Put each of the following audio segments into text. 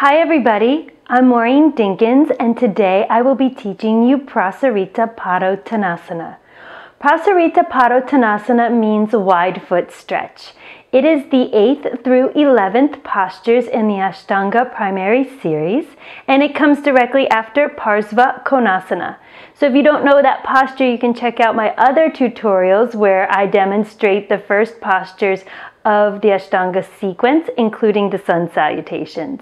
Hi everybody, I'm Maureen Dinkins and today I will be teaching you Prasarita Padotanasana. Prasarita Padotanasana means wide foot stretch. It is the 8th through 11th postures in the Ashtanga primary series, and it comes directly after Parsva Konasana. So if you don't know that posture, you can check out my other tutorials where I demonstrate the first postures of the Ashtanga sequence, including the sun salutations.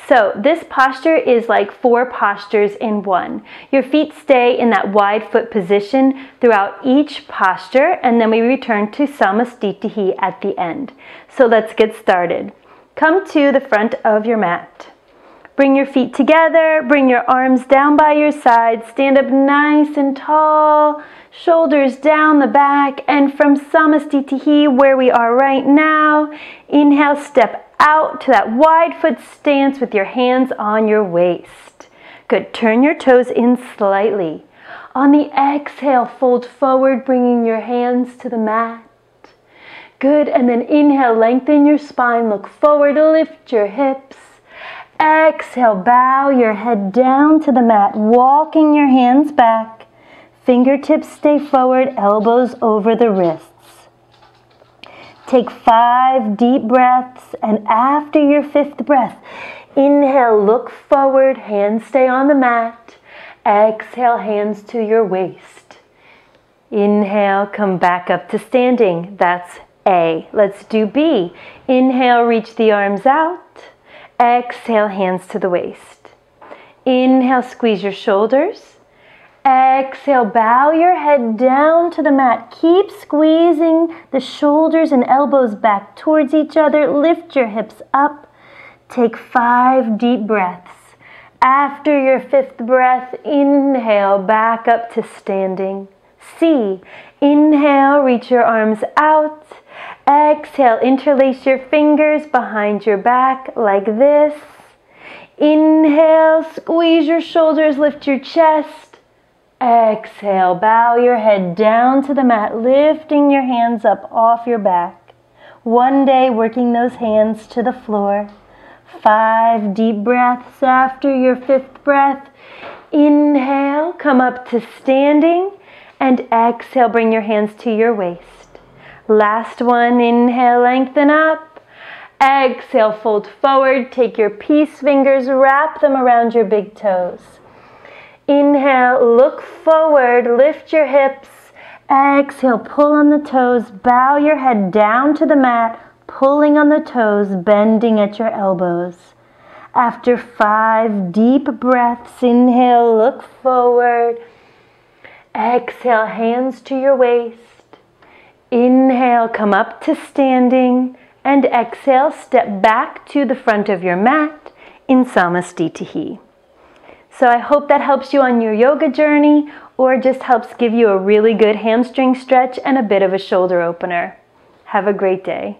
So this posture is like 4 postures in one. Your feet stay in that wide foot position throughout each posture, and then we return to Samastitihi at the end. So let's get started. Come to the front of your mat. Bring your feet together, bring your arms down by your sides, stand up nice and tall, shoulders down the back, and from Samastitihi, where we are right now, inhale, step out to that wide foot stance with your hands on your waist. Good, turn your toes in slightly. On the exhale, fold forward, bringing your hands to the mat. Good, and then inhale, lengthen your spine, look forward, lift your hips. Exhale, bow your head down to the mat, walking your hands back. Fingertips stay forward, elbows over the wrists. Take 5 deep breaths, and after your 5th breath, inhale, look forward, hands stay on the mat. Exhale, hands to your waist. Inhale, come back up to standing. That's A. Let's do B. Inhale, reach the arms out. Exhale, hands to the waist. Inhale, squeeze your shoulders. Exhale, bow your head down to the mat. Keep squeezing the shoulders and elbows back towards each other. Lift your hips up. Take 5 deep breaths. After your 5th breath, inhale, back up to standing. C. Inhale, reach your arms out. Exhale, interlace your fingers behind your back like this. Inhale, squeeze your shoulders, lift your chest. Exhale, bow your head down to the mat, lifting your hands up off your back. One day, working those hands to the floor. 5 deep breaths after your 5th breath. Inhale, come up to standing, and exhale, bring your hands to your waist. Last one, inhale, lengthen up. Exhale, fold forward, take your peace fingers, wrap them around your big toes. Inhale, look forward, lift your hips. Exhale, pull on the toes, bow your head down to the mat, pulling on the toes, bending at your elbows. After 5 deep breaths, inhale, look forward. Exhale, hands to your waist. Inhale, come up to standing, and exhale, step back to the front of your mat in Samastitihi. So I hope that helps you on your yoga journey, or just helps give you a really good hamstring stretch and a bit of a shoulder opener. Have a great day.